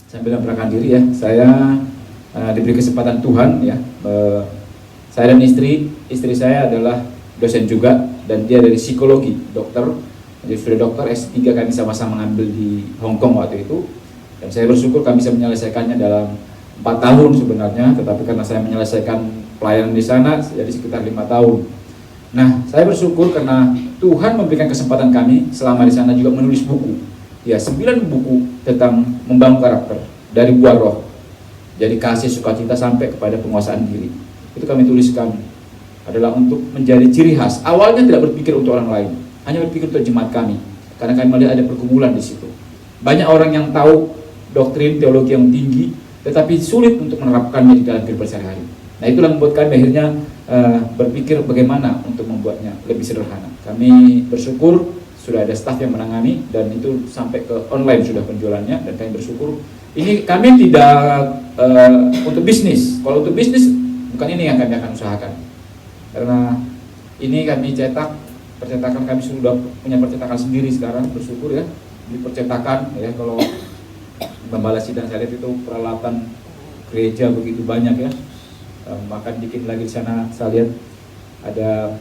Sambil memperkenalkan diri ya, saya diberi kesempatan Tuhan ya. Saya dan istri saya adalah dosen juga, dan dia dari psikologi, dokter. Jadi sudah dokter S3, kami sama-sama mengambil di Hong Kong waktu itu. Dan saya bersyukur kami bisa menyelesaikannya dalam 4 tahun sebenarnya, tetapi karena saya menyelesaikan pelayanan di sana jadi sekitar 5 tahun. Nah, saya bersyukur karena Tuhan memberikan kesempatan kami selama di sana juga menulis buku. Ya, 9 buku tentang membangun karakter dari buah roh. Jadi kasih, sukacita sampai kepada penguasaan diri. Itu kami tuliskan adalah untuk menjadi ciri khas. Awalnya tidak berpikir untuk orang lain, hanya berpikir untuk jemaat kami. Karena kami melihat ada pergumulan di situ. Banyak orang yang tahu doktrin teologi yang tinggi, tetapi sulit untuk menerapkannya di dalam kehidupan sehari-hari. Nah, itulah membuat kami akhirnya berpikir bagaimana untuk membuatnya lebih sederhana. Kami bersyukur sudah ada staf yang menangani, dan itu sampai ke online sudah penjualannya, dan kami bersyukur. Ini kami tidak untuk bisnis. Kalau untuk bisnis bukan ini yang kami akan usahakan, karena ini kami cetak, percetakan kami sudah punya percetakan sendiri sekarang, bersyukur ya. Di percetakan ya, kalau Gembala Sidang saya lihat itu peralatan gereja begitu banyak ya. Makan dikit lagi di sana saya lihat ada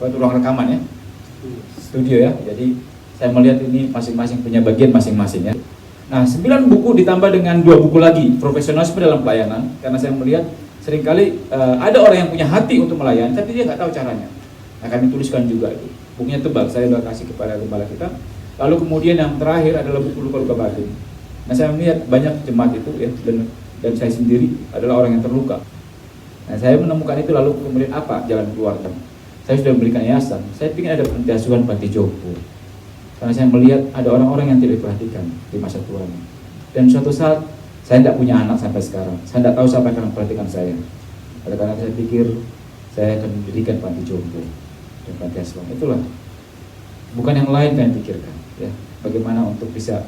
ruang rekaman ya, studio ya. Jadi saya melihat ini masing-masing punya bagian masing-masing ya. Nah, 9 buku ditambah dengan 2 buku lagi profesionalisme dalam pelayanan, karena saya melihat seringkali ada orang yang punya hati untuk melayani tapi dia nggak tahu caranya. Nah, kami tuliskan juga itu. Bukunya tebal, saya sudah kasih kepada gembala kita. Lalu kemudian yang terakhir adalah buku luka-luka batin. Nah, saya melihat banyak jemaat itu ya, dan saya sendiri adalah orang yang terluka. Nah, saya menemukan itu, lalu kemudian apa jalan keluarnya? Saya sudah memberikan yayasan. Saya ingin ada panti asuhan, panti jompo. Karena saya melihat ada orang-orang yang tidak diperhatikan di masa tuanya. Dan suatu saat saya tidak punya anak sampai sekarang. Saya tidak tahu siapa yang akan memperhatikan saya. Oleh karena saya pikir saya akan mendirikan panti jompo dan panti asuhan. Itulah, bukan yang lain yang pikirkan ya. Bagaimana untuk bisa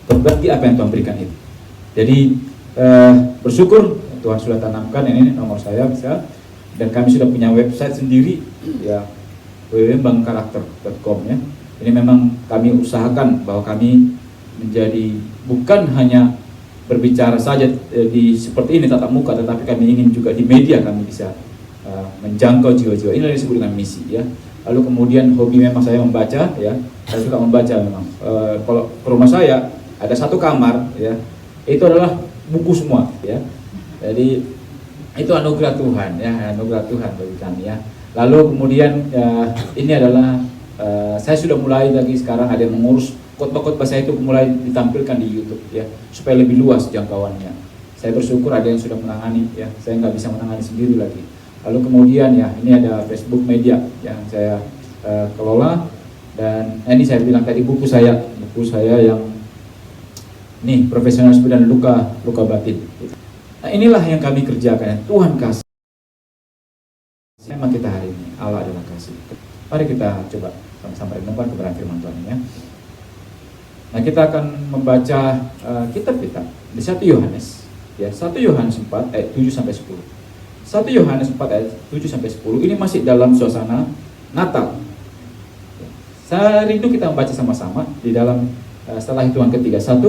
berbagi apa yang Tuhan berikan itu. Jadi bersyukur Tuhan sudah tanamkan ini nomor saya bisa, dan kami sudah punya website sendiri ya, www.bangkarakter.com ya. Ini memang kami usahakan bahwa kami menjadi bukan hanya berbicara saja di seperti ini tatap muka, tetapi kami ingin juga di media kami bisa menjangkau jiwa-jiwa. Ini yang disebut dengan misi ya. Lalu kemudian hobi memang saya membaca ya. Saya suka membaca memang. Kalau ke rumah saya ada satu kamar ya, itu adalah buku semua ya. Jadi itu anugerah Tuhan ya, anugerah Tuhan bagi kami ya. Lalu kemudian ini adalah saya sudah mulai lagi sekarang ada yang mengurus khotbah-khotbah saya itu mulai ditampilkan di YouTube ya, supaya lebih luas jangkauannya. Saya bersyukur ada yang sudah menangani ya, saya nggak bisa menangani sendiri lagi. Lalu kemudian ya, ini ada Facebook media yang saya kelola, dan ini saya bilang tadi buku saya yang nih profesionalisme dan luka batin. Nah, inilah yang kami kerjakan. Tuhan kasih. Tema kita hari ini, Allah adalah kasih. Mari kita coba sama-sama renungkan kebenaran firman Tuhan ya. Nah, kita akan membaca kitab kita di 1 Yohanes ya, 1 Yohanes 4 ayat 7 sampai 10. 1 Yohanes 4 ayat 7 sampai 10 ini masih dalam suasana Natal. Saya rindu kita membaca sama-sama di dalam setelah hitungan ketiga. 1,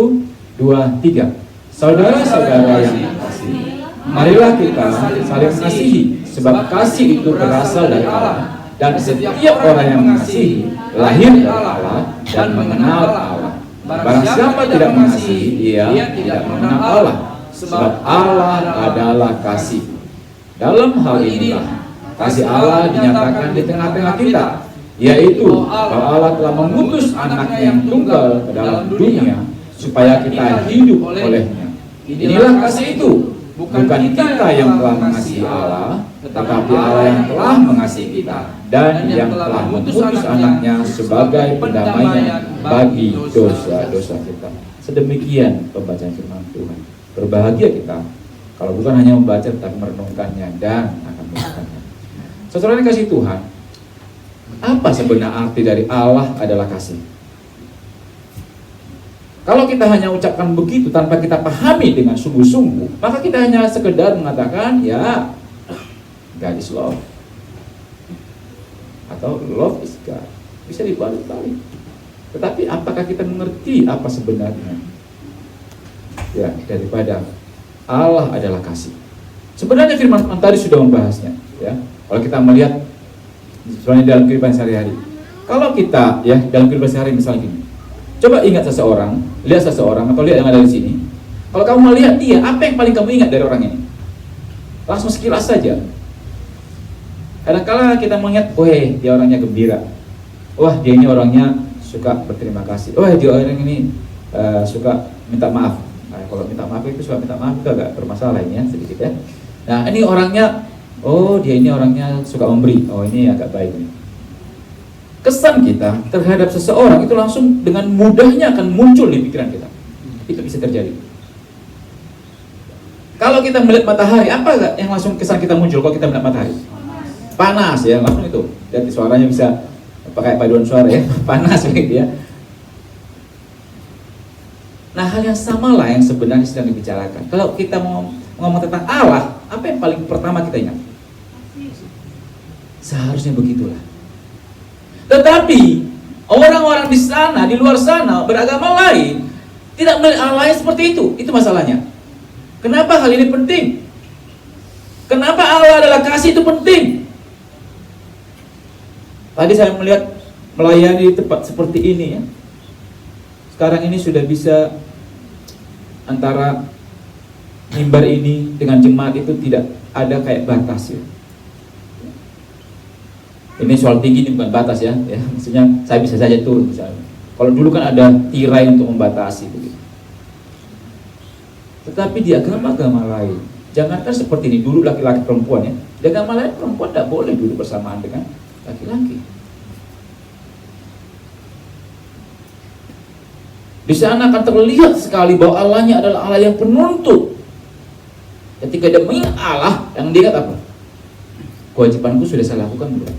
2, 3. Saudara-saudara yang kasih, marilah kita saling mengasihi, sebab kasih itu berasal dari Allah, dan setiap orang yang mengasihi lahir dari Allah dan mengenal Allah. Barang siapa tidak mengasihi, ia tidak mengenal Allah, sebab Allah adalah kasih. Dalam hal inilah kasih Allah dinyatakan di tengah-tengah kita, yaitu bahwa Allah telah mengutus anaknya yang tunggal ke dalam dunia supaya kita hidup olehnya. Inilah kasih itu, bukan kita yang telah mengasihi Allah, tetapi Allah yang telah mengasihi kita, dan yang telah mengutus anaknya sebagai pendamaian bagi dosa-dosa kita. Sedemikian pembacaan firman Tuhan. Berbahagia kita kalau bukan hanya membaca tetapi merenungkannya dan akan melakukannya. Saudara yang kasih Tuhan, apa sebenarnya arti dari Allah adalah kasih? Kalau kita hanya ucapkan begitu tanpa kita pahami dengan sungguh-sungguh, maka kita hanya sekedar mengatakan ya God is love, atau love is God. Bisa dibalik-balik. Tetapi apakah kita mengerti apa sebenarnya? ya daripada Allah adalah kasih. Sebenarnya firman tadi sudah membahasnya, ya. Kalau kita melihat sebenarnya dalam kehidupan sehari-hari, kalau kita ya dalam kehidupan sehari misalnya gini, coba ingat seseorang, lihat seseorang atau lihat yang ada di sini. Kalau kamu melihat dia, apa yang paling kamu ingat dari orang ini? Langsung sekilas saja. Kadang-kala kita melihat, wah dia orangnya gembira, wah dia ini orangnya suka berterima kasih, wah dia orang ini suka minta maaf. Nah, kalau minta maaf itu suka minta maaf itu agak bermasalah ini ya sedikit ya. Nah ini orangnya, oh dia ini orangnya suka memberi, oh ini agak baik nih. Kesan kita terhadap seseorang itu langsung dengan mudahnya akan muncul di pikiran kita. Itu bisa terjadi. Kalau kita melihat matahari, apa yang langsung kesan kita muncul kalau kita melihat matahari? Panas ya, langsung itu. Jadi suaranya bisa pakai paduan suara ya, panas gitu ya. Nah hal yang sama lah yang sebenarnya sedang dibicarakan. Kalau kita mau ngomong tentang Allah, apa yang paling pertama kita ingat? Seharusnya begitulah. Tetapi orang-orang di sana, di luar sana, beragama lain tidak melihat Allah yang seperti itu. Itu masalahnya. Kenapa hal ini penting? Kenapa Allah adalah kasih itu penting? Tadi saya melihat melayani di tempat seperti ini ya. Sekarang ini sudah bisa antara mimbar ini dengan jemaat itu tidak ada kayak batas ya. Ini soal tinggi ini bukan batas ya, maksudnya saya bisa saja turun misalnya. Kalau dulu kan ada tirai untuk membatasi begitu. Tetapi di agama-agama lain, jangankan seperti ini dulu laki-laki perempuan ya. Di agama lain perempuan tidak boleh duduk bersamaan dengan laki-laki. Di sana akan terlihat sekali bahwa Allahnya adalah Allah yang penuntut. Ketika dia mengingat Allah, yang dia ingat apa? Kewajibanku sudah saya lakukan belum?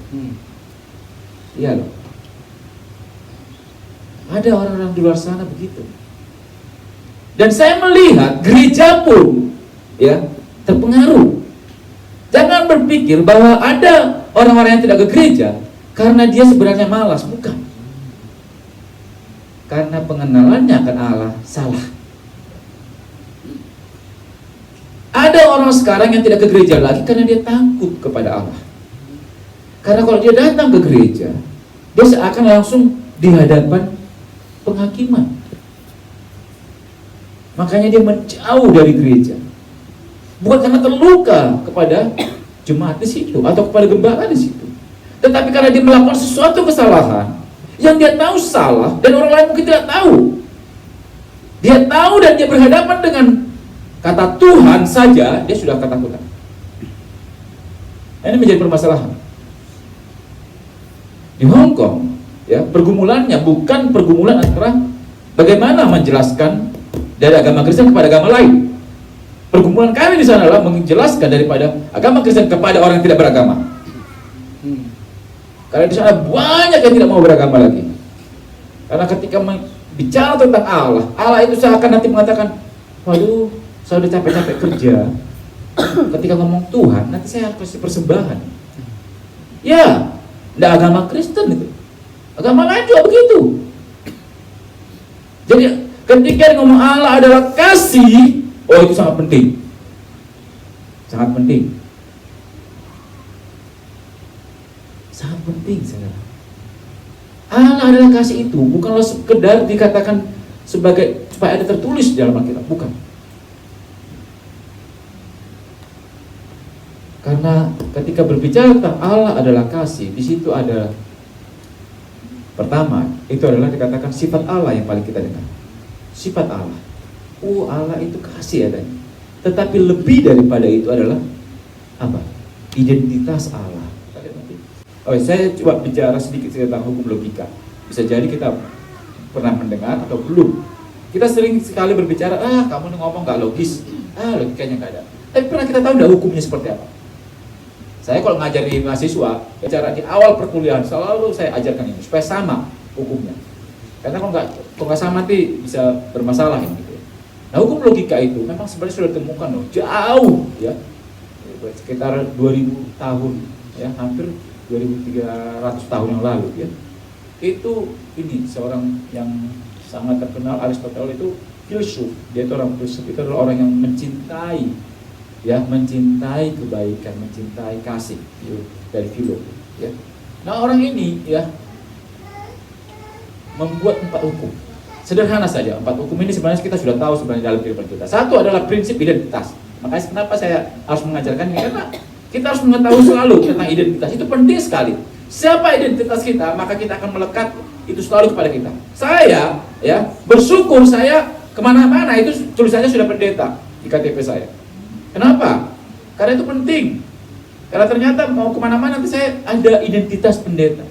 Iya loh. Ada orang-orang di luar sana begitu. Dan saya melihat gereja pun ya terpengaruh. Jangan berpikir bahwa ada orang-orang yang tidak ke gereja karena dia sebenarnya malas, bukan. Karena pengenalannya akan Allah salah. Ada orang sekarang yang tidak ke gereja lagi karena dia takut kepada Allah. Karena kalau dia datang ke gereja, dia seakan langsung di hadapan penghakiman. Makanya dia menjauh dari gereja. Bukan karena terluka kepada jemaat di situ atau kepada gembala di situ, tetapi karena dia melakukan sesuatu kesalahan yang dia tahu salah dan orang lain mungkin tidak tahu. Dia tahu dan dia berhadapan dengan kata Tuhan saja, dia sudah ketakutan. Ini menjadi permasalahan. Di Hong Kong, ya, pergumulannya bukan pergumulan antara bagaimana menjelaskan dari agama Kristen kepada agama lain. Pergumulan kami di sana adalah menjelaskan daripada agama Kristen kepada orang yang tidak beragama. Karena di sana banyak yang tidak mau beragama lagi. Karena ketika bicara tentang Allah, Allah itu seakan nanti mengatakan, waduh, saya udah capek-capek kerja. Ketika ngomong Tuhan, nanti saya harus kasih persembahan. Ya, tidak agama Kristen itu. Agama lain juga begitu. Jadi ketika ngomong Allah adalah kasih, oh itu sangat penting. Sangat penting. Sangat penting, saudara. Allah adalah kasih itu bukanlah sekedar dikatakan sebagai supaya ada tertulis di dalam Alkitab, bukan. Karena ketika berbicara tentang Allah adalah kasih, di situ ada pertama, itu adalah dikatakan sifat Allah yang paling kita dengar. Sifat Allah. Oh, Allah itu kasih adanya. Tetapi lebih daripada itu adalah apa? Identitas Allah. Oh, saya coba bicara sedikit tentang hukum logika. Bisa jadi kita pernah mendengar atau belum. Kita sering sekali berbicara, kamu ngomong gak logis, logikanya gak ada. Tapi pernah kita tahu enggak hukumnya seperti apa? Saya kalau ngajari mahasiswa, bicara di awal perkuliahan selalu saya ajarkan ini supaya sama hukumnya. Karena kalau nggak sama nanti bisa bermasalah gitu. Nah, hukum logika itu memang sebenarnya sudah ditemukan loh, jauh ya, sekitar 2000 tahun ya, hampir 2300 tahun yang lalu ya. Itu ini seorang yang sangat terkenal, Aristoteles itu filsuf. Dia itu orang filsuf, itu adalah orang yang mencintai, ya, mencintai kebaikan, mencintai kasih, dari filo, ya. Nah, orang ini, ya, membuat 4 hukum. Sederhana saja, 4 hukum ini sebenarnya kita sudah tahu sebenarnya dalam kehidupan kita. Satu adalah prinsip identitas. Makanya kenapa saya harus mengajarkan ini, karena kita harus mengetahui selalu tentang identitas. Itu penting sekali. Siapa identitas kita, maka kita akan melekat itu selalu kepada kita. Saya, ya, bersyukur saya kemana-mana itu tulisannya sudah pendeta di KTP saya. Kenapa? Karena itu penting. Karena ternyata mau kemana-mana nanti saya ada identitas pendeta.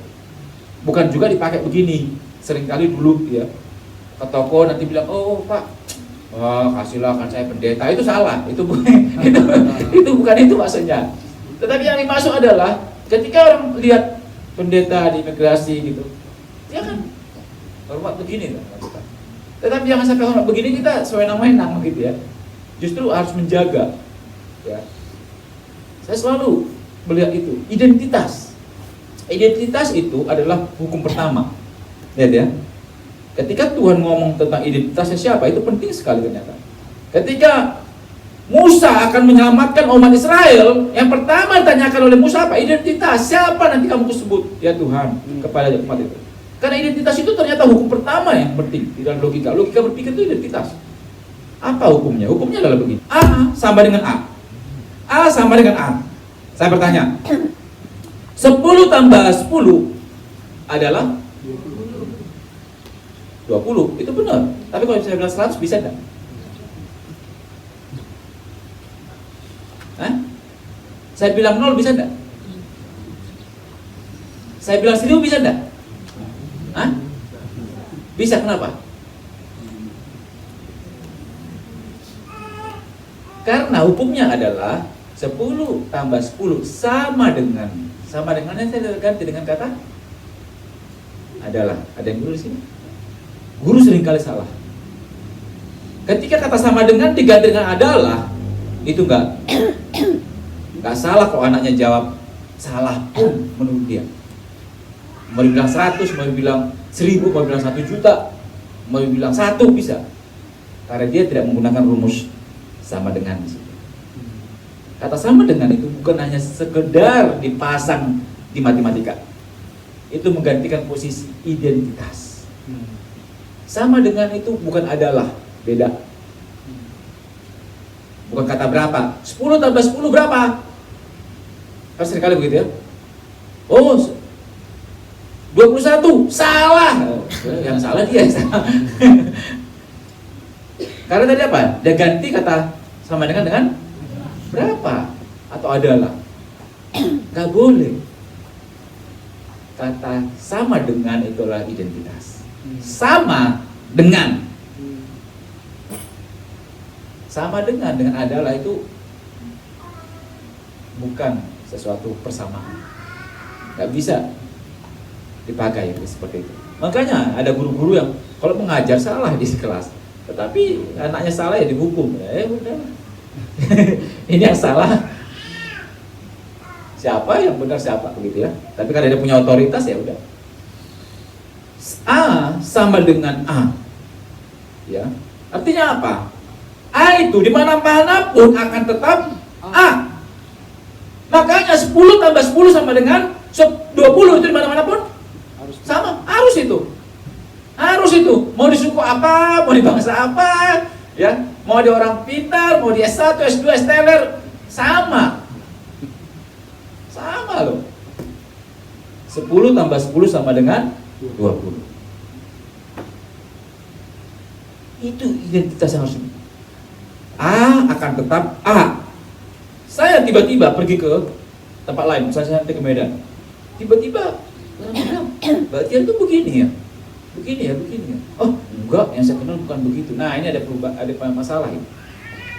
Bukan juga dipakai begini. Seringkali dulu, ya, ke toko nanti bilang, oh Pak, kasihlah kan saya pendeta. Itu salah. Itu bukan itu maksudnya. Tetapi yang dimaksud adalah ketika orang lihat pendeta di imigrasi gitu, dia kan hormat begini kan. Tetapi jangan sampai hormat begini kita sewenang-wenang gitu ya. Justru harus menjaga, ya. Saya selalu melihat itu identitas. Identitas itu adalah hukum pertama. Lihat ya. Ketika Tuhan ngomong tentang identitasnya siapa, itu penting sekali ternyata. Ketika Musa akan menyelamatkan umat Israel, yang pertama ditanyakan oleh Musa apa? Identitas. Siapa nanti kamu sebut? Ya Tuhan, kepada umat itu. Karena identitas itu ternyata hukum pertama yang penting di dalam logika. Logika berpikir itu identitas. Apa hukumnya? Hukumnya adalah begini. A sama dengan A. A sama dengan A. Saya bertanya. 10 tambah 10 adalah 20. Itu benar. Tapi kalau saya bilang 100 bisa enggak? Hah? Saya bilang 0 bisa enggak? Saya bilang 1000 bisa enggak? Hah? Bisa, kenapa? Karena hukumnya adalah 10 tambah 10 sama dengannya saya ganti dengan kata adalah. Ada yang guru di sini? Guru seringkali salah. Ketika kata sama dengan diganti dengan adalah, itu enggak salah kalau anaknya jawab salah pun menurut dia. Mau dibilang 100, mau dibilang 1000, mau dibilang 1 juta, mau dibilang 1 bisa. Karena dia tidak menggunakan rumus sama dengan di situ. Kata sama dengan itu bukan hanya sekedar dipasang di matematika. Itu menggantikan posisi identitas. Sama dengan itu bukan adalah, beda. Bukan kata berapa. 10 tambah 10 berapa? Kan seringkali begitu ya. Oh, 21, salah. Yang salah dia yang salah. Karena tadi apa? Dia ganti kata sama dengan berapa atau adalah. Gak boleh. Kata sama dengan itulah identitas. Sama dengan adalah itu bukan sesuatu persamaan. Gak bisa dipakai seperti itu. Makanya ada guru-guru yang kalau mengajar salah di kelas, tetapi anaknya salah ya dihukum. Ya udah. Ini yang salah siapa, yang benar siapa, begitu ya. Tapi karena dia punya otoritas ya udah. A sama dengan A, ya. Artinya apa? A itu dimana-mana pun akan tetap A. Makanya 10 tambah 10 sama dengan 20 itu dimana-mana pun sama, harus itu. Mau di suku apa, mau di bangsa apa, ya, mau di orang pintar, mau di S1, S2, S-teler, sama loh. 10 tambah 10 sama dengan 20. Itu identitas yang harus. A akan tetap A. Saya tiba-tiba pergi ke tempat lain, misalnya saya nanti ke Medan. Tiba-tiba orang bilang, Mbak Tian tuh begini ya. Oh, enggak, yang saya kenal bukan begitu. Nah, ini ada masalah ini.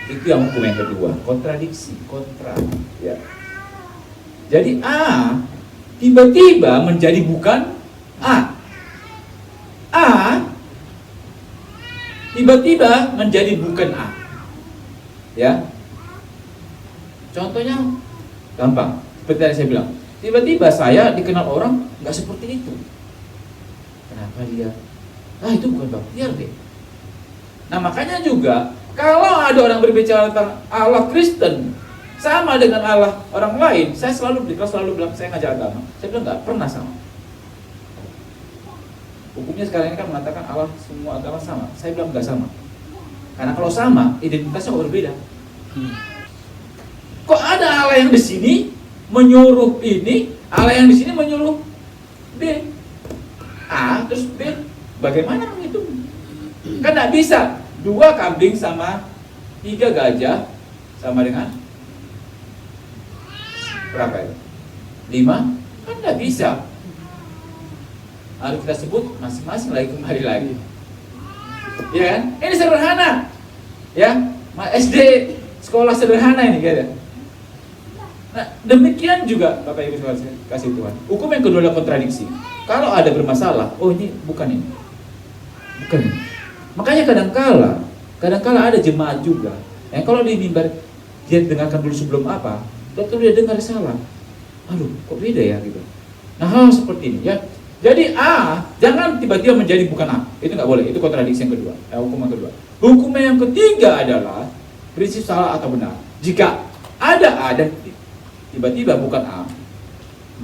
Itu yang hukum yang kedua, kontradiksi, kontra, ya. Jadi A tiba-tiba menjadi bukan A. A tiba-tiba menjadi bukan A. Ya. Contohnya gampang. Seperti yang saya bilang, tiba-tiba saya dikenal orang nggak seperti itu. Kenapa dia? Itu bukan Baktiar deh. Nah makanya juga kalau ada orang berbicara tentang Allah Kristen sama dengan Allah orang lain, saya selalu bilang saya ngajar agama, saya bilang nggak pernah sama. Hukumnya sekarang ini kan mengatakan Allah semua agama sama, saya bilang nggak sama. Karena kalau sama, identitasnya berbeda. Kok ada Allah yang di sini menyuruh ini, Allah yang di sini menyuruh B, A terus B, bagaimana menghitung? Kan nggak bisa 2 kambing sama 3 gajah sama dengan berapa itu? 5? Kan nggak bisa. Harus kita sebut masing-masing lagi kembali lagi. Ya kan? Ini sederhana. Ya, SD sekolah sederhana ini gitu. Nah, demikian juga Bapak Ibu kasih Tuhan. Hukum yang kedua adalah kontradiksi. Kalau ada bermasalah, oh ini bukan ini. Bukan ini. Makanya kadang-kala ada jemaat juga. Yang kalau di mimbar dia dengarkan dulu sebelum apa, dokter dia dengar salah. Aduh, kok beda ya gitu. Nah, hal seperti ini ya. Jadi A jangan tiba-tiba menjadi bukan A. Itu nggak boleh. Itu kontradiksi yang kedua. Hukum yang kedua. Hukum yang ketiga adalah prinsip salah atau benar. Jika ada A dan tiba-tiba bukan A,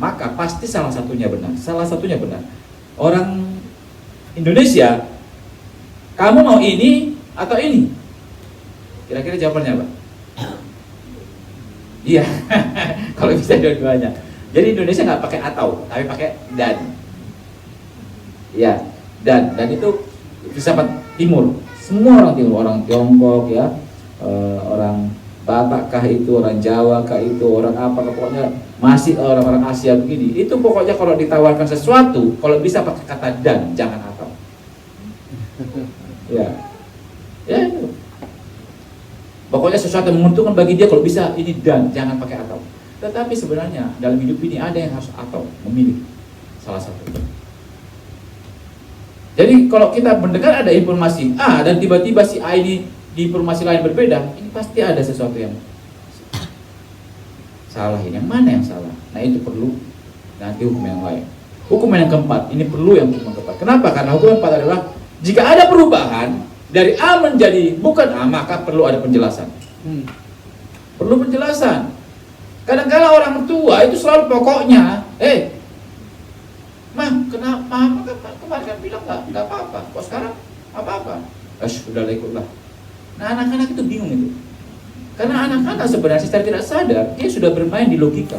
maka pasti salah satunya benar. Salah satunya benar. Orang Indonesia, kamu mau ini atau ini? Kira-kira jawabannya apa? Iya. Kalau bisa dua-duanya. Jadi Indonesia nggak pakai atau, tapi pakai dan. Ya, dan itu filsafat timur. Semua orang timur, orang Tiongkok ya, orang Batak kah itu, orang Jawa kah itu, orang apa, pokoknya masih orang-orang Asia begini. Itu pokoknya kalau ditawarkan sesuatu, kalau bisa pakai kata dan, jangan atau. Ya, ya itu. Pokoknya sesuatu yang menguntungkan bagi dia kalau bisa ini dan, jangan pakai atau. Tetapi sebenarnya dalam hidup ini ada yang harus atau, memilih salah satu. Jadi kalau kita mendengar ada informasi A dan tiba-tiba si A ini di informasi lain berbeda, ini pasti ada sesuatu yang salah ini. Yang mana yang salah? Nah itu perlu nanti hukum yang lain. Hukum yang keempat, ini perlu yang hukum yang keempat. Kenapa? Karena hukum yang keempat adalah jika ada perubahan dari A menjadi bukan A, maka perlu ada penjelasan. Perlu penjelasan. Kadang-kadang orang tua itu selalu pokoknya, Mah, kenapa? Kemarin kan bilang nggak apa-apa. Kok sekarang apa-apa? Sudah ikutlah. Nah, anak-anak itu bingung itu. Karena anak-anak sebenarnya secara tidak sadar dia sudah bermain di logika,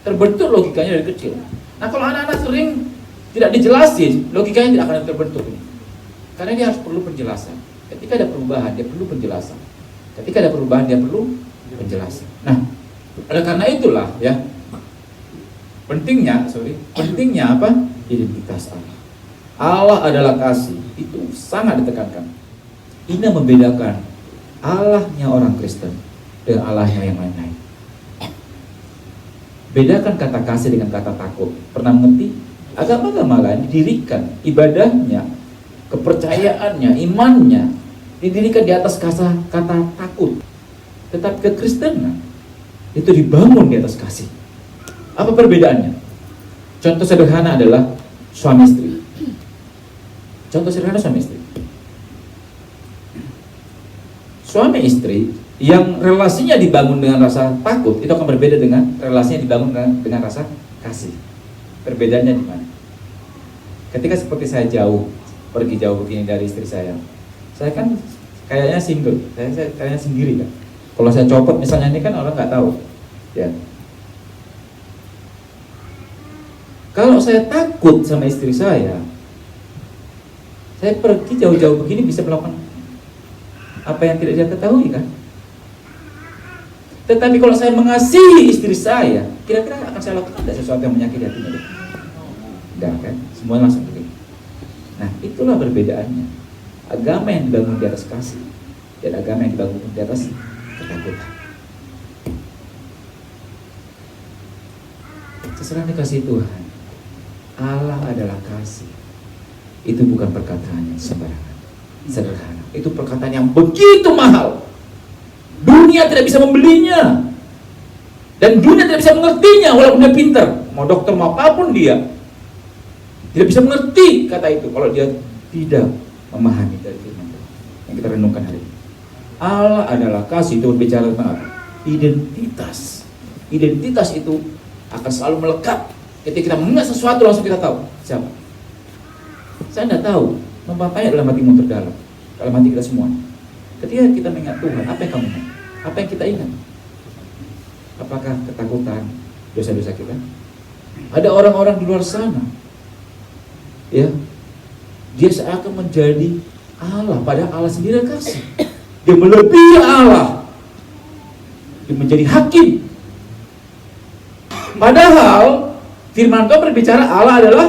terbentuk logikanya dari kecil. Nah, kalau anak-anak sering tidak dijelasin, logikanya tidak akan terbentuk. Karena dia harus perlu penjelasan. Ketika ada perubahan, dia perlu penjelasan. Ketika ada perubahan, dia perlu penjelasan. Nah, oleh karena itulah ya. Pentingnya apa? Identitas Allah. Allah adalah kasih. Itu sangat ditekankan. Ini membedakan Allahnya orang Kristen dengan Allahnya yang lain-lain. Bedakan kata kasih dengan kata takut. Pernah mengerti? Agama-agama lain didirikan ibadahnya, kepercayaannya, imannya didirikan di atas kata takut. Tetapi kekristenan itu dibangun di atas kasih. Apa perbedaannya? Contoh sederhana adalah suami istri. Contoh sederhana suami istri. Suami istri yang relasinya dibangun dengan rasa takut itu akan berbeda dengan relasinya dibangun dengan rasa kasih. Perbedaannya di mana? Ketika seperti saya pergi jauh begini dari istri saya kan kayaknya single, saya kayaknya sendiri kan. Kalau saya copot misalnya ini kan orang nggak tahu, ya. Kalau saya takut sama istri saya pergi jauh-jauh begini bisa melakukan apa yang tidak dia ketahui kan. Tetapi kalau saya mengasihi istri saya, kira-kira akan saya lakukan tidak sesuatu yang menyakiti hatinya dia? Tidak kan? Semuanya langsung begini. Nah itulah perbedaannya. Agama yang dibangun di atas kasih dan agama yang dibangun di atas ketakutan. Seserah dikasih Tuhan, Allah adalah kasih. Itu bukan perkataan yang sembarangan, sederhana. Itu perkataan yang begitu mahal. Dunia tidak bisa membelinya, dan dunia tidak bisa mengertinya walaupun dia pintar. Mau dokter mau apapun dia tidak bisa mengerti kata itu kalau dia tidak memahami dari firman Tuhan yang kita renungkan hari ini. Allah adalah kasih, itu berbicara tentang apa? Identitas. Identitas itu akan selalu melekat. Ketika kita mengingat sesuatu langsung kita tahu siapa. Saya tidak tahu, memapanya dalam hatimu terdalam, dalam hati kita semua. Ketika kita mengingat Tuhan, apa yang kamu ingat? Apa yang kita ingat? Apakah ketakutan, dosa-dosa kita? Ada orang-orang di luar sana, ya, dia seakan menjadi Allah, padahal Allah sendiri kasih. Dia melebihi Allah, dia menjadi hakim. Padahal firman Tuhan berbicara Allah adalah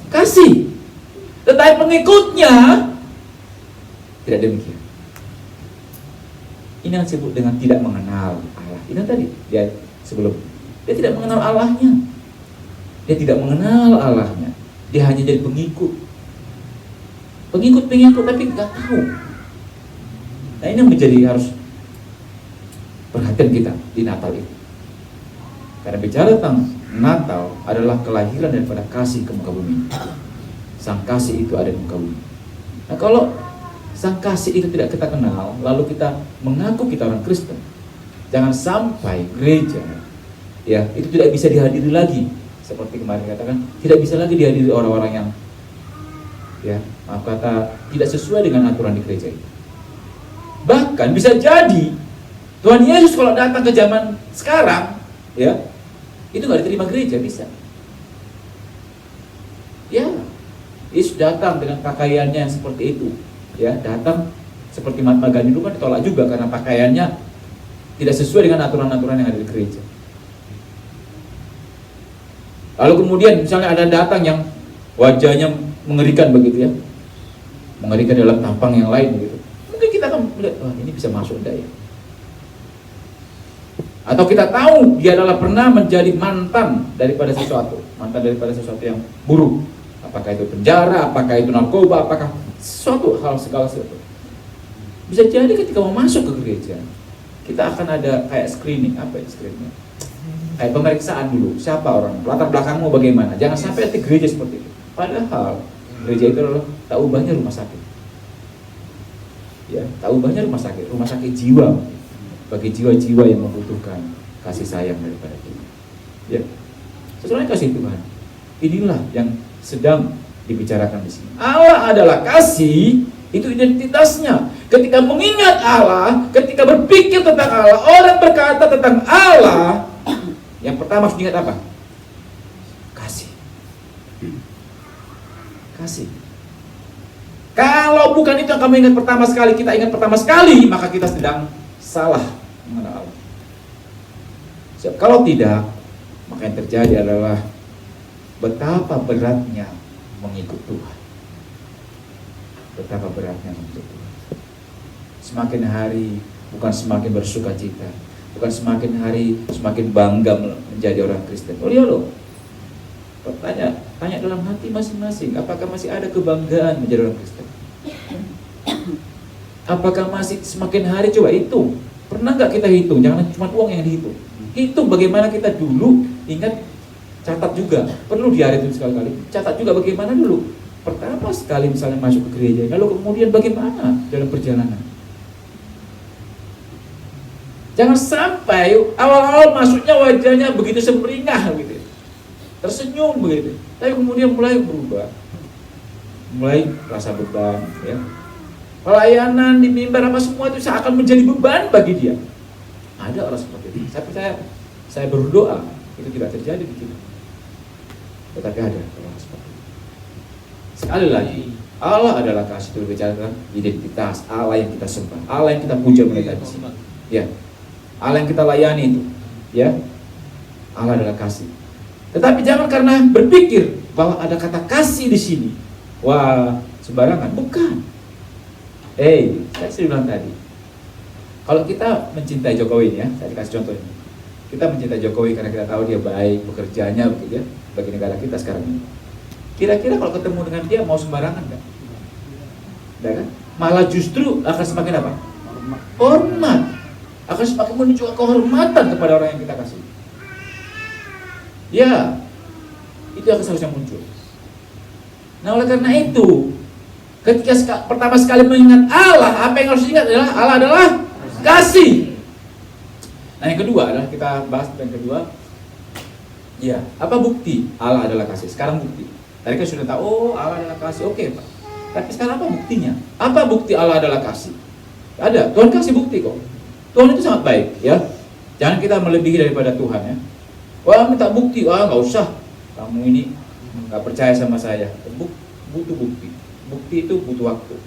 kasih, tetapi pengikutnya tidak demikian. Ini yang disebut dengan tidak mengenal Allah. Ini tadi dia sebelum dia tidak mengenal Allahnya, dia tidak mengenal Allahnya, dia hanya jadi pengikut tapi nggak tahu. Nah, ini yang menjadi harus perhatian kita di Natal ini. Karena bicara tentang Natal adalah kelahiran daripada kasih ke muka bumi. Sang kasih itu ada di muka bumi. Nah, kalau sang kasih itu tidak kita kenal, lalu kita mengaku kita orang Kristen, jangan sampai gereja, ya, itu tidak bisa dihadiri lagi. Seperti kemarin katakan, tidak bisa lagi dihadiri orang-orang yang, ya, maaf kata, tidak sesuai dengan aturan di gereja itu. Bahkan bisa jadi Tuhan Yesus kalau datang ke zaman sekarang, ya, itu nggak diterima gereja, bisa. Ya, Yesus datang dengan pakaiannya yang seperti itu, ya, datang seperti Mahatma Gandhi dulu kan ditolak juga karena pakaiannya tidak sesuai dengan aturan-aturan yang ada di gereja. Lalu kemudian misalnya ada datang yang wajahnya mengerikan begitu, ya, mengerikan dalam tampang yang lain begitu. Mungkin kita akan melihat, wah, ini bisa masuk enggak ya? Atau kita tahu dia adalah pernah menjadi mantan daripada sesuatu yang buruk. Apakah itu penjara, apakah itu narkoba, apakah sesuatu hal segala sesuatu. Bisa jadi ketika mau masuk ke gereja, kita akan ada kayak screening. Apa ya screening? Kayak pemeriksaan dulu, siapa orang, latar belakangmu bagaimana. Jangan sampai di gereja seperti itu. Padahal gereja itu adalah tak ubahnya rumah sakit. Ya, tak ubahnya rumah sakit jiwa. Bagi jiwa-jiwa yang membutuhkan kasih sayang daripada Tuhan. Ya, sesuai kasih Tuhan. Inilah yang sedang dibicarakan di sini. Allah adalah kasih, itu identitasnya. Ketika mengingat Allah, ketika berpikir tentang Allah, orang berkata tentang Allah, yang pertama harus diingat apa? Kasih. Kasih. Kalau bukan itu yang kamu ingat pertama sekali, kita ingat pertama sekali, maka kita sedang salah mengenal Allah. Kalau tidak, maka yang terjadi adalah betapa beratnya mengikut Tuhan. Betapa beratnya mengikut Tuhan. Semakin hari bukan semakin bersuka cita, bukan semakin hari semakin bangga menjadi orang Kristen. Oh iya loh. Tanya dalam hati masing-masing, apakah masih ada kebanggaan menjadi orang Kristen? Apakah masih semakin hari, coba hitung. Pernah nggak kita hitung? Jangan cuma uang yang dihitung. Hitung bagaimana kita dulu, ingat, catat juga. Perlu diaretin sekali-kali. Catat juga bagaimana dulu. Pertama sekali misalnya masuk ke gereja, lalu kemudian bagaimana dalam perjalanan. Jangan sampai awal-awal masuknya wajahnya begitu semringah gitu, tersenyum begitu, tapi kemudian mulai berubah, mulai rasa beban, ya. Pelayanan di mimbar apa semua itu seakan menjadi beban bagi dia. Ada orang seperti itu. Tapi saya berdoa itu tidak terjadi di kita. Tetapi ada orang seperti itu. Sekali lagi, Allah adalah kasih. Itu berbicara tentang identitas Allah yang kita sembah, Allah yang kita puja mereka di sini. Ya, Allah yang kita layani itu, ya, Allah adalah kasih. Tetapi jangan karena berpikir bahwa ada kata kasih di sini, wah sembarangan. Bukan. Saya sudah bilang tadi, kalau kita mencintai Jokowi, ya, saya kasih contoh ini. Kita mencintai Jokowi karena kita tahu dia baik, bekerjanya begitu, ya, bagi negara kita sekarang ini. Kira-kira kalau ketemu dengan dia mau sembarangan nggak? Nggak kan? Malah justru akan semakin apa? Hormat. Akan semakin menunjukkan kehormatan kepada orang yang kita kasih. Ya, itu akan seharusnya muncul. Nah, oleh karena itu, Ketika pertama sekali mengingat Allah, apa yang harus diingat adalah Allah adalah kasih. Nah, yang kedua adalah kita bahas yang kedua. Ya, apa bukti Allah adalah kasih? Sekarang bukti. Tadi kan sudah tahu, oh Allah adalah kasih. Oke, Pak. Tapi sekarang apa buktinya? Apa bukti Allah adalah kasih? Ada, Tuhan kasih bukti kok. Tuhan itu sangat baik, ya. Jangan kita melebihi daripada Tuhan, ya. Wah, minta bukti, nggak usah. Kamu ini nggak percaya sama saya. Butuh bukti. Bukti itu butuh waktu,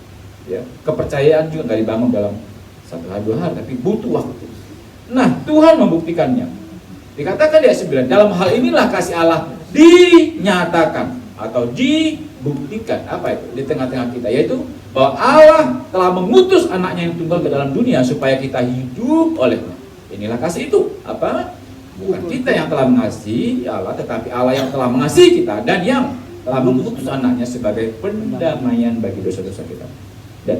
ya. Kepercayaan juga nggak dibangun dalam 1 hari 2 hari, tapi butuh waktu. Nah, Tuhan membuktikannya. Dikatakan di ayat 9, dalam hal inilah kasih Allah dinyatakan atau dibuktikan. Apa itu? Di tengah-tengah kita, yaitu bahwa Allah telah mengutus anaknya yang tunggal ke dalam dunia supaya kita hidup olehnya. Inilah kasih itu. Apa? Bukan kita yang telah mengasihi Allah, tetapi Allah yang telah mengasihi kita dan yang telah mengutus anaknya sebagai pendamaian bagi dosa-dosa kita. Dan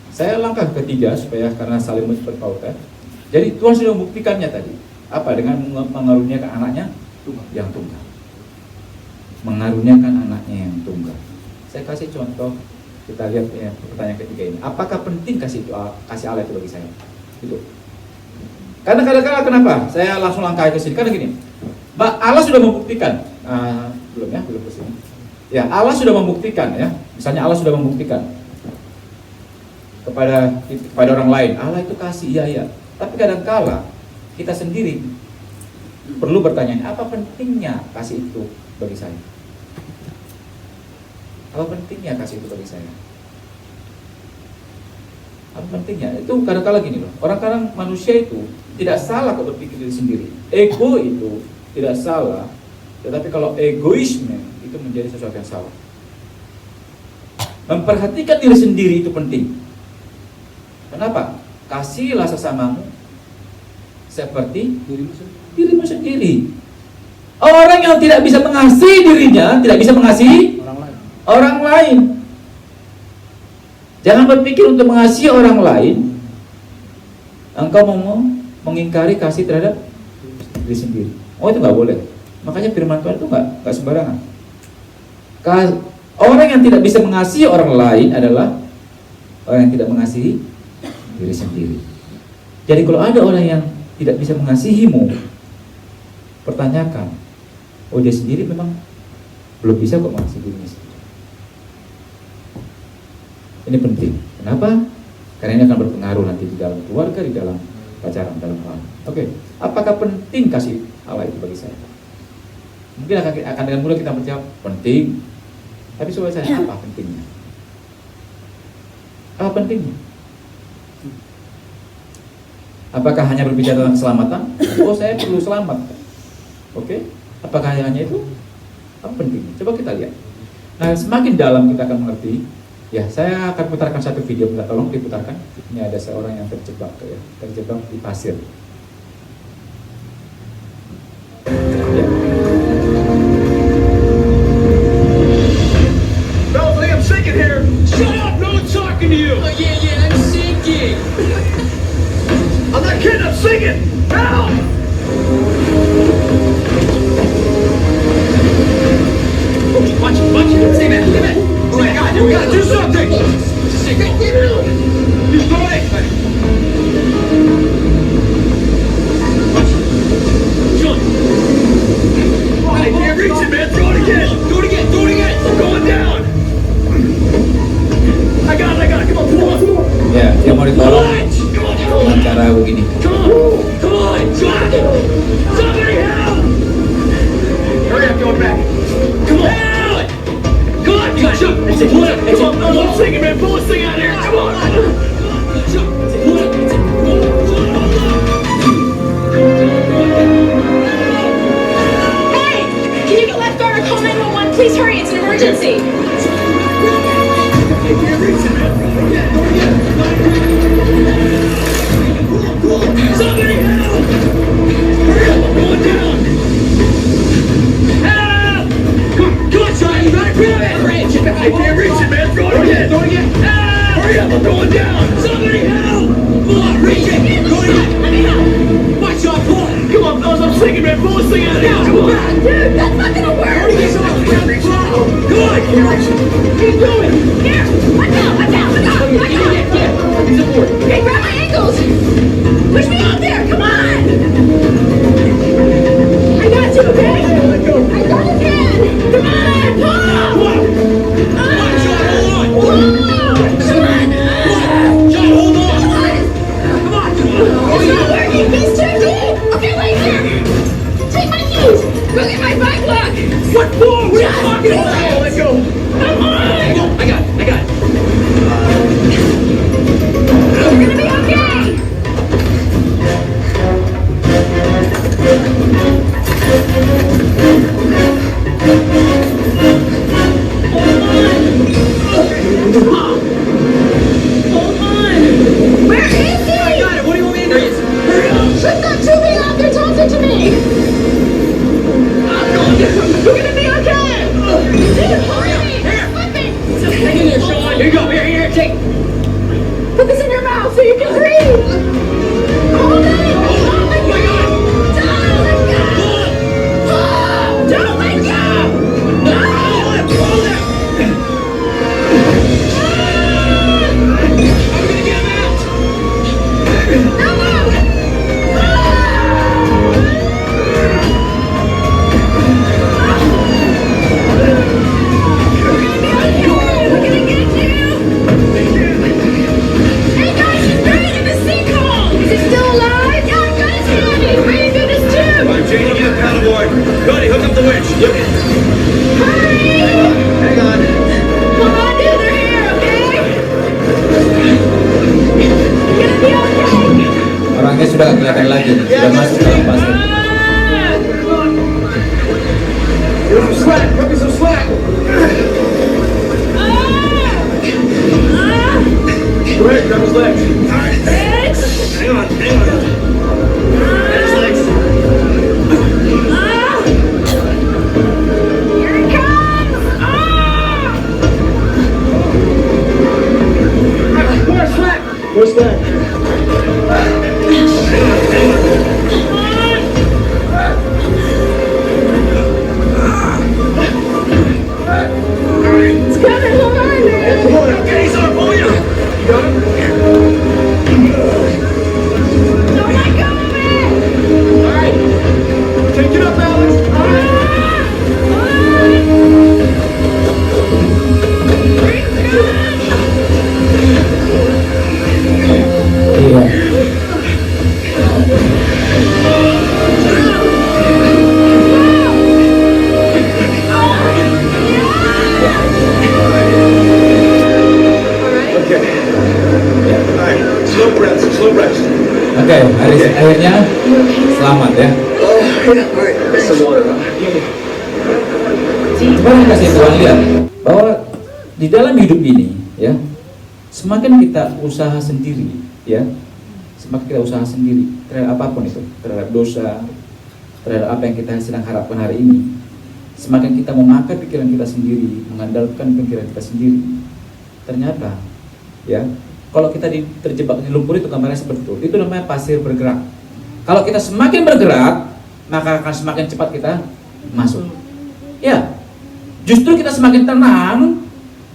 saya langkah ketiga supaya karena saling berpautan. Jadi Tuhan sudah membuktikannya tadi. Apa? Dengan mengaruniakan anaknya yang tunggal. Mengaruniakan anaknya yang tunggal. Saya kasih contoh. Kita lihat ya, pertanyaan ketiga ini. Apakah penting kasih Allah itu bagi saya? Itu. Karena kadang-kadang kenapa? Saya langsung langkah ke sini. Karena gini, Allah sudah membuktikan. Belum ke sini. Ya, Allah sudah membuktikan, ya. Misalnya Allah sudah membuktikan kepada orang lain, Allah itu kasih, iya. Tapi kadang-kala kita sendiri perlu bertanya, apa pentingnya kasih itu bagi saya? Apa pentingnya kasih itu bagi saya? Apa pentingnya? Itu kadang-kala gini loh. Orang-orang manusia itu tidak salah kalau berpikir diri sendiri. Ego itu tidak salah, tetapi kalau egoisme itu menjadi sesuatu yang salah. Memperhatikan diri sendiri itu penting. Kenapa? Kasihilah sesamamu seperti dirimu sendiri. Orang yang tidak bisa mengasihi dirinya tidak bisa mengasihi orang lain. Jangan berpikir untuk mengasihi orang lain engkau mau mengingkari kasih terhadap diri sendiri. Oh, itu nggak boleh. Makanya firman Tuhan itu nggak sembarangan. Orang yang tidak bisa mengasihi orang lain adalah orang yang tidak mengasihi diri sendiri. Jadi kalau ada orang yang tidak bisa mengasihimu, pertanyakan, oh dia sendiri memang belum bisa kok mengasihi dirinya sendiri. Ini penting. Kenapa? Karena ini akan berpengaruh nanti di dalam keluarga, di dalam pacaran, dalam hal. Oke. Apakah penting kasih Allah itu bagi saya? Mungkin akan dengan mudah kita menjawab penting. Tapi coba saya, apa pentingnya? Apa pentingnya? Apakah hanya berbicara tentang keselamatan? Oh, saya perlu selamat. Oke. Apakah hanya itu? Apa pentingnya? Coba kita lihat. Nah, semakin dalam kita akan mengerti. Ya, saya akan putarkan satu video. Minta tolong diputarkan. Ini ada seorang yang terjebak di pasir. Ya. Here. Shut up! No one's talking to you! Oh, yeah, I'm sinking! I'm not kidding, I'm singing! Help! Watch it! Stay back! Oh my God, you gotta do something! Just say, go! He's going! Watch it! John! I can't reach it, man! Throw it again! Do it again! I'm going down! I got it, come on, pull on. Ya, dia mau ditolong dengan cara begini. Come on, somebody help! Hurry up, going back. Come on, jump. Come on, I'm singing, man, pull this thing out of here, come on. Hey, can you get lifeguard or call 911? Please hurry, it's an emergency. I can't reach it, man. Somebody help! Hurry up, I'm going down! Help! Come on, Sean, you gotta grab it! I can't reach it, man. Throw it again! Help! Hurry up, I'm going down! Somebody help! Come on, reach it! Go again! Let me help. Watch out, pull! Come on, fellas, I'm sinking, man. Pull this thing out of here! Come on! Dude, that's not gonna work. Come on, I can't reach it! Come on, I can't reach it! What are you doing? Here, let me He's aboard. Okay, grab my ankles. Push me out there. Come on. I got you, okay? Let go. I got his hand. Come on, pull. Come on. Come on, John, hold on. Whoa. Come on. John, hold on. Come on. Come on. It's not working. He's too deep. Okay, wait here. Take my keys. Look at my bike lock. What for? What are you Just talking do about? it. Let go. Come on. I got it. I got it. You're gonna be okay. Hold on. Where is he? I got it. What do you want me to do? Hurry up. Put that tubing off there. Toss it to me. You're gonna be okay. Dude, hold me. It's slipping. Just hang in there, Sean. Here you go. Here, take. Put this in your mouth so you can breathe. Hold it. Don't let go. Don't let go. Oh, don't let go. No. Hold it. I'm gonna get him out. No. We're gonna be okay. We're gonna get you. Hey guys, he's buried in the sinkhole. Is he still alive? Yeah, I got his hand. He's breathing through this tube. I'm changing you a paddleboard. Cody, hook up the winch. Yep. Hurry! Hang on. Come on, dude, they're here, okay? You're gonna be okay. Orangnya sudah nggak kelihatan lagi, sudah masuk dalam pasir. Give him some slack. Cut me some slack. Go ahead, grab his legs. Bitch! Hang on. Get his legs. Here it comes! More slack. More slack. It's coming, hold on, man! Come on. Okay, he's on. Pull you. You got him? Don't let go of it! All right. Take it up, Alex. Breathe through it! Iya. Okay. All right. Slow breaths. Slow breaths. Oke, akhirnya selamat ya. All right. Some water. Coba kasih Tuhan lihat bahwa di dalam hidup ini, ya, semakin kita usaha sendiri, ya, semakin kita usaha sendiri terhadap apapun itu, terhadap dosa, terhadap apa yang kita sedang harapkan hari ini, semakin kita memakai pikiran kita sendiri, mengandalkan pikiran kita sendiri, ternyata, ya, kalau kita terjebak di lumpur itu gambarnya seperti itu namanya pasir bergerak. Kalau kita semakin bergerak, maka akan semakin cepat kita masuk. Ya, justru kita semakin tenang,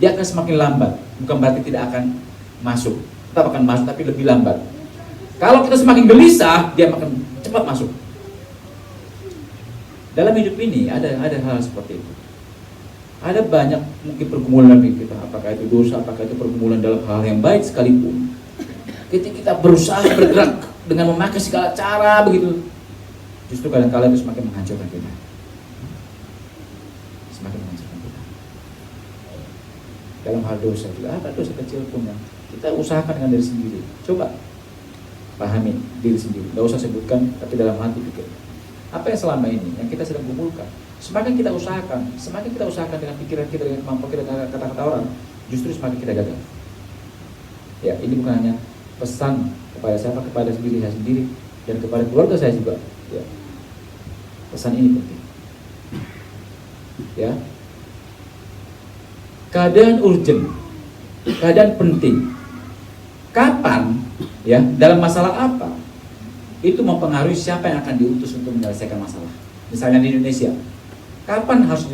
dia akan semakin lambat. Bukan berarti tidak akan masuk, tetap akan masuk tapi lebih lambat. Kalau kita semakin gelisah, dia akan cepat masuk. Dalam hidup ini ada hal seperti itu. Ada banyak mungkin pergumulan dalam hidup kita, apakah itu dosa, apakah itu pergumulan dalam hal yang baik sekalipun. Ketika kita berusaha bergerak dengan memakai segala cara begitu, justru kadang-kadang itu semakin menghancurkan kita. Semakin menghancurkan kita. Dalam hal dosa juga ada dosa kecil pun yang kita usahakan dengan diri sendiri. Coba pahami diri sendiri, nggak usah sebutkan, tapi dalam hati pikir. Apa yang selama ini yang kita sedang kumpulkan, semakin kita usahakan dengan pikiran kita, dengan kemampuan kita, dengan kata-kata orang, justru semakin kita gagal. Ya, ini bukan hanya pesan kepada siapa, kepada diri saya sendiri dan kepada keluarga saya juga. Ya, pesan ini penting. Ya, keadaan urgent, keadaan penting. Kapan, ya, dalam masalah apa, itu mempengaruhi siapa yang akan diutus untuk menyelesaikan masalah. Misalnya di Indonesia, kapan harus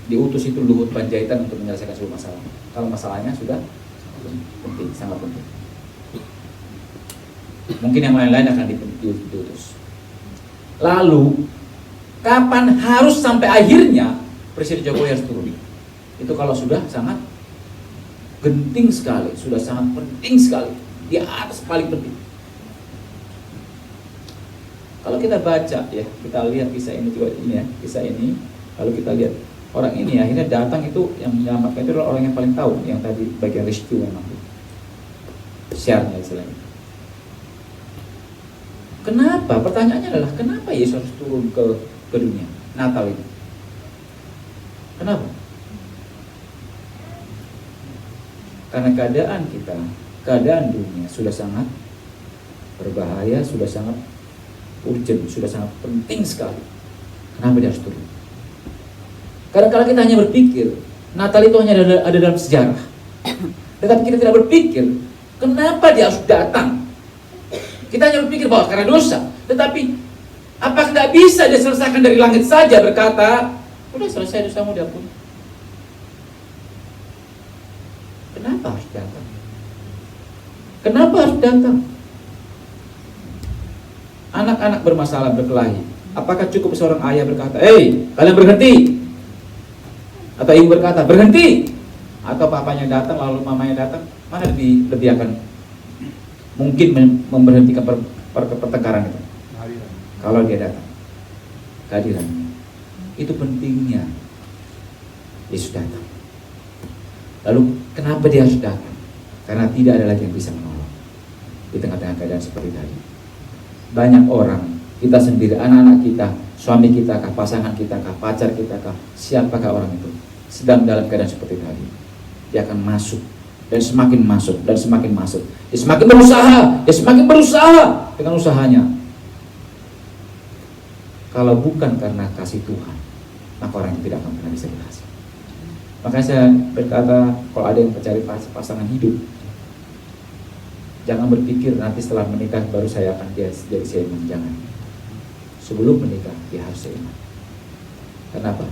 diutus itu Luhut Panjaitan untuk menyelesaikan sebuah masalah? Kalau masalahnya sudah penting, sangat penting. Mungkin yang lain-lain akan diutus. Lalu kapan harus sampai akhirnya Presiden Jokowi harus turun? Itu kalau sudah sangat genting sekali, sudah sangat penting sekali, di atas paling penting. Kalau kita baca ya, kita lihat kisah ini juga ini ya, kisah ini. Kalau kita lihat orang ini akhirnya datang itu yang menyelamatkan itu adalah orang yang paling tahu, yang tadi bagian rescue memang. Share-nya istilahnya. Kenapa? Pertanyaannya adalah kenapa Yesus harus turun ke dunia Natal ini? Kenapa? Karena keadaan kita, keadaan dunia sudah sangat berbahaya, sudah sangat urgent, sudah sangat penting sekali. Kenapa dia harus turun? Kadang-kadang kita hanya berpikir Natal itu hanya ada dalam sejarah, tetapi kita tidak berpikir kenapa dia harus datang. Kita hanya berpikir bahwa karena dosa, tetapi apakah nggak bisa dia selesaikan dari langit saja berkata, udah selesai dosamu diampuni. Kenapa harus datang? Kenapa harus datang? Anak-anak bermasalah berkelahi. Apakah cukup seorang ayah berkata, "Hei, kalian berhenti"? Atau ibu berkata, "Berhenti"? Atau papanya datang lalu mamanya datang? Mana lebih akan mungkin memberhentikan pertengkaran itu? Kalau dia datang. Kehadiran. Itu pentingnya Yesus datang. Lalu kenapa dia harus datang? Karena tidak ada lagi yang bisa menolong di tengah-tengah keadaan seperti tadi. Banyak orang, kita sendiri, anak-anak kita, suami kita kah, pasangan kita kah, pacar kita kah, siapakah orang itu, sedang dalam keadaan seperti tadi. Dia akan masuk dan semakin masuk dan semakin masuk. Dia semakin berusaha dengan usahanya. Kalau bukan karena kasih Tuhan, maka orang itu tidak akan pernah bisa berhasil. Makanya saya berkata, kalau ada yang mencari pasangan hidup, jangan berpikir nanti setelah menikah baru saya akan jadi seiman. Jangan. Sebelum menikah dia harus seiman. Kenapa?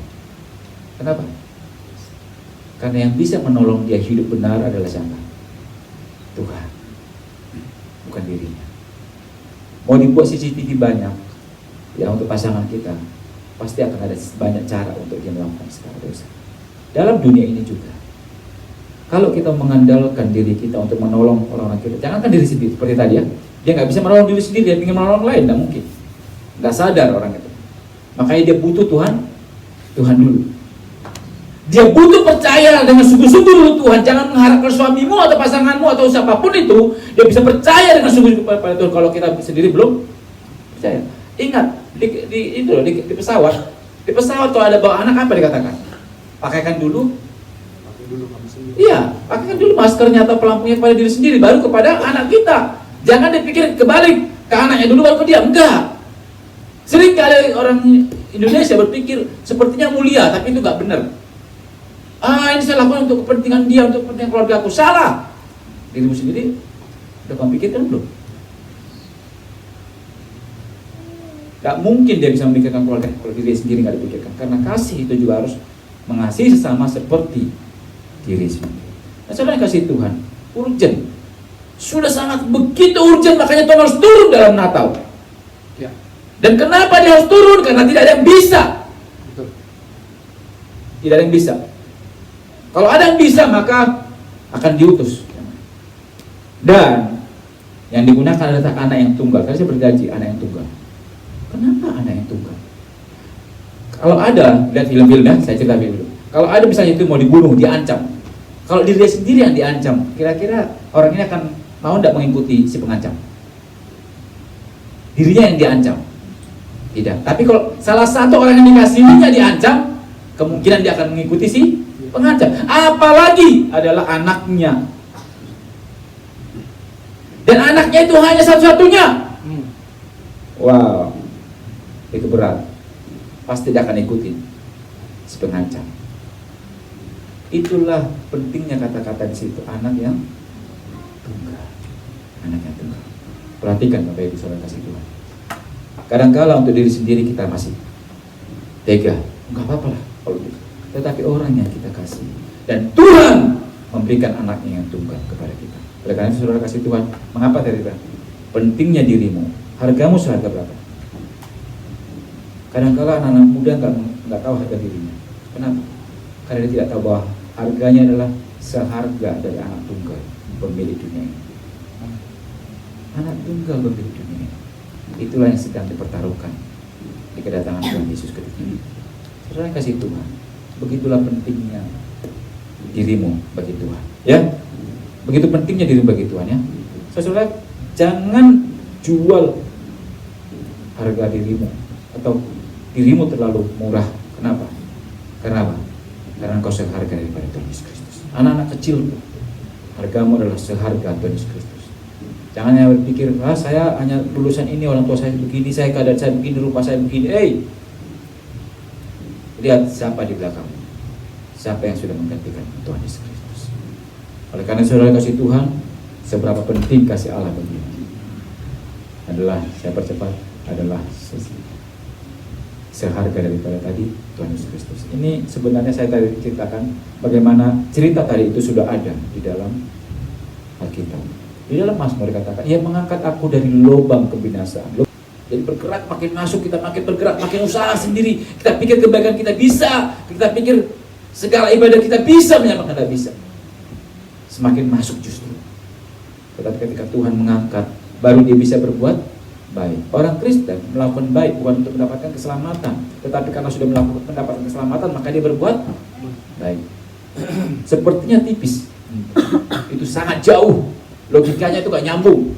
Karena yang bisa menolong dia hidup benar adalah siapa? Tuhan, bukan dirinya. Mau dibuat CCTV banyak ya untuk pasangan kita, pasti akan ada banyak cara untuk dia melakukan segala dosa. Dalam dunia ini juga, kalau kita mengandalkan diri kita untuk menolong orang-orang kita, jangankan diri sendiri seperti tadi ya, dia nggak bisa menolong diri sendiri, dia ingin menolong lain, nggak mungkin, nggak sadar orang itu. Makanya dia butuh Tuhan dulu. Dia butuh percaya dengan sungguh-sungguh dulu Tuhan. Jangan mengharapkan suamimu atau pasanganmu atau siapapun itu dia bisa percaya dengan sungguh-sungguh pada Tuhan kalau kita sendiri belum percaya. Ingat di pesawat tuh ada bawa anak, apa dikatakan? Pakaikan dulu. Iya, pakaikan dulu maskernya atau pelampunya kepada diri sendiri, baru kepada anak kita. Jangan dipikir kebalik, ke anaknya dulu baru ke dia. Enggak. Sering kali orang Indonesia berpikir sepertinya mulia, tapi itu nggak benar. Ini saya lakukan untuk kepentingan dia, untuk kepentingan keluarga aku. Salah. Dirimu sendiri udah kamu pikirkan belum? Gak mungkin dia bisa memikirkan keluarga kalau diri sendiri nggak dipikirkan. Karena kasih itu juga harus mengasihi sesama seperti diri sendiri. Nah, saudara kasih Tuhan urgent, sudah sangat begitu urgent, makanya Tuhan harus turun dalam Natal. Ya. Dan kenapa dia harus turun? Karena tidak ada yang bisa. Betul. Tidak ada yang bisa. Kalau ada yang bisa maka akan diutus. Dan yang digunakan adalah anak yang tunggal. Karena saya berjanji anak yang tunggal. Kenapa anak yang tunggal? Kalau ada, lihat film-filmnya, saya cerita dulu. Kalau ada misalnya itu mau dibunuh, diancam. Kalau diri dia sendiri yang diancam, kira-kira orang ini akan mau tidak mengikuti si pengancam? Dirinya yang diancam? Tidak. Tapi kalau salah satu orang yang dikasihinya diancam, kemungkinan dia akan mengikuti si pengancam. Apalagi adalah anaknya. Dan anaknya itu hanya satu-satunya. Wow, itu berat. Pasti dia akan ikuti si pengancam. Itulah pentingnya kata-kata di situ, anak yang tunggal. Anak yang tunggal. Perhatikan Bapak Ibu Saudara kasih Tuhan. Kadang-kala untuk diri sendiri kita masih tega, enggak apa-apa lah kalau gitu. Tetapi orang yang kita kasih dan Tuhan memberikan anaknya yang tunggal kepada kita. Oleh karena itu saudara kasih Tuhan, mengapa tadi Pak? pentingnya dirimu. Hargamu seharga berapa? Kadang-kala anak-anak muda nggak tahu harga dirinya. Kenapa? Karena dia tidak tahu bahwa harganya adalah seharga dari anak tunggal pemilik dunia ini. Anak tunggal pemilik dunia ini. Itulah yang sedang dipertaruhkan di kedatangan Tuhan Yesus ketika ini. Saudara yang kasih Tuhan, begitulah pentingnya dirimu bagi Tuhan. Ya, begitu pentingnya dirimu bagi Tuhan ya. Saudara, jangan jual harga dirimu atau dirimu terlalu murah. Kenapa? Karena apa? Karena engkau seharga daripada Tuhan Yesus Kristus. Anak-anak kecil, hargamu adalah seharga Tuhan Yesus Kristus. Jangan hanya berpikir, saya hanya lulusan ini, orang tua saya begini, saya keadaan saya begini, rupa saya begini. Lihat siapa di belakangmu, siapa yang sudah menggantikan Tuhan Yesus Kristus. Oleh karena saudara kasih Tuhan, seberapa penting kasih Allah bagimu adalah, saya percepat, adalah seharga daripada tadi Tuhan Yesus Kristus. Ini sebenarnya saya tadi ceritakan bagaimana cerita tadi itu sudah ada di dalam Alkitab. Di dalam Mazmur dikatakan, ia mengangkat aku dari lubang kebinasaan. Jadi bergerak makin masuk, kita makin bergerak, makin usaha sendiri. Kita pikir kebaikan kita bisa, kita pikir segala ibadah kita bisa, menyamakan tidak bisa. Semakin masuk justru. Tetapi ketika Tuhan mengangkat, baru dia bisa berbuat baik. Orang Kristen melakukan baik bukan untuk mendapatkan keselamatan, tetapi karena sudah mendapatkan keselamatan, maka dia berbuat baik. Sepertinya tipis, itu sangat jauh. Logikanya itu gak nyambung.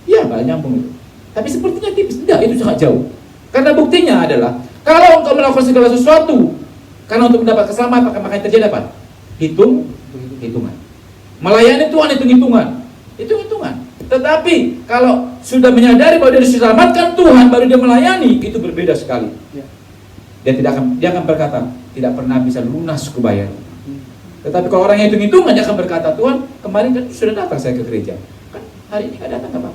Iya, gak nyambung itu. Tapi sepertinya tipis, tidak, itu sangat jauh. Karena buktinya adalah, kalau engkau melakukan segala sesuatu karena untuk mendapat keselamatan, maka yang terjadi apa? Hitungan. Melayani Tuhan hitungan. Hitungan. Tetapi kalau sudah menyadari bahwa dia diselamatkan Tuhan, baru dia melayani, itu berbeda sekali. Dia akan berkata, tidak pernah bisa lunas kubayar. Tetapi kalau orang yang hitung-hitungan, dia akan berkata, Tuhan, kemarin kan sudah datang saya ke gereja, kan hari ini nggak datang, apa?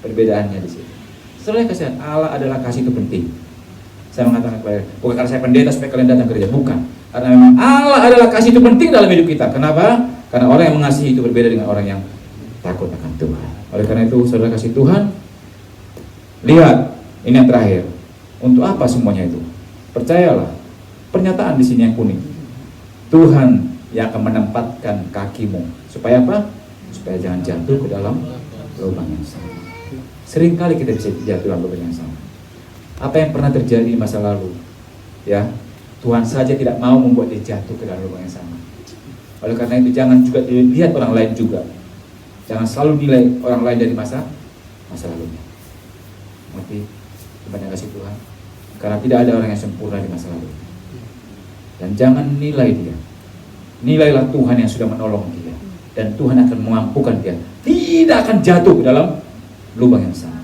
Perbedaannya di sini. Setelah kasihan, Allah adalah kasih itu penting. Saya mengatakan kepada, bukan karena saya pendeta supaya kalian datang ke gereja, bukan. Karena memang Allah adalah kasih itu penting dalam hidup kita. Kenapa? Karena orang yang mengasihi itu berbeda dengan orang yang takut akan Tuhan. Oleh karena itu, saudara kasih Tuhan, lihat, ini yang terakhir. Untuk apa semuanya itu? Percayalah, pernyataan di sini yang kuning. Tuhan yang akan menempatkan kakimu. Supaya apa? Supaya jangan jatuh ke dalam lubang yang sama. Seringkali kita bisa jatuh dalam lubang yang sama. Apa yang pernah terjadi di masa lalu? Ya, Tuhan saja tidak mau membuat dia jatuh ke dalam lubang yang sama. Oleh karena itu jangan juga dilihat orang lain juga. Jangan selalu nilai orang lain dari masa lalunya. Mati, kepada kasih Tuhan. Karena tidak ada orang yang sempurna di masa lalu. Dan jangan nilai dia. Nilailah Tuhan yang sudah menolong dia. Dan Tuhan akan mengampukan dia. Tidak akan jatuh ke dalam lubang yang sama.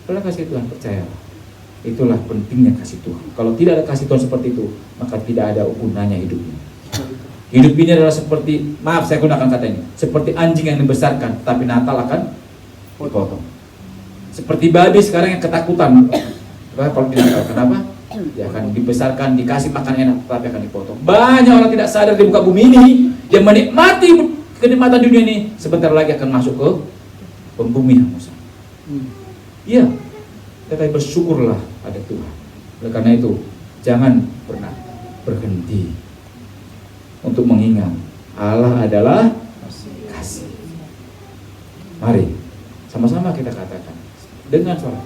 Kalau kasih Tuhan, percayalah. Itulah pentingnya kasih Tuhan. Kalau tidak ada kasih Tuhan seperti itu, maka tidak ada gunanya hidupnya. Hidup ini adalah seperti, maaf saya gunakan kata ini, seperti anjing yang dibesarkan, tapi Natal akan dipotong. Seperti babi sekarang yang ketakutan. Kalau di Natal, kenapa? Dia akan dibesarkan, dikasih makan enak, tapi akan dipotong. Banyak orang tidak sadar di muka bumi ini, dia menikmati kenikmatan dunia ini, sebentar lagi akan masuk ke pembumi hangusan. Iya, tetapi bersyukurlah pada Tuhan. Oleh karena itu, jangan pernah berhenti untuk mengingat Allah adalah kasih. Mari sama-sama kita katakan dengan suara.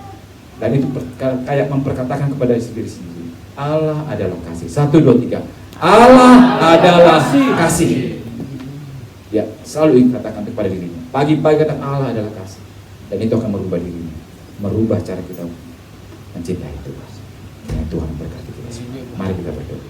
Dan itu kayak memperkatakan kepada diri sendiri. Allah adalah kasih. 1, 2, 3. Allah adalah kasih. Ya, selalu katakan kepada dirinya. Pagi-pagi katakan Allah adalah kasih. Dan itu akan merubah dirinya. Merubah cara kita mencintai Tuhan. Ya, Tuhan berkati kita semua. Mari kita berdoa.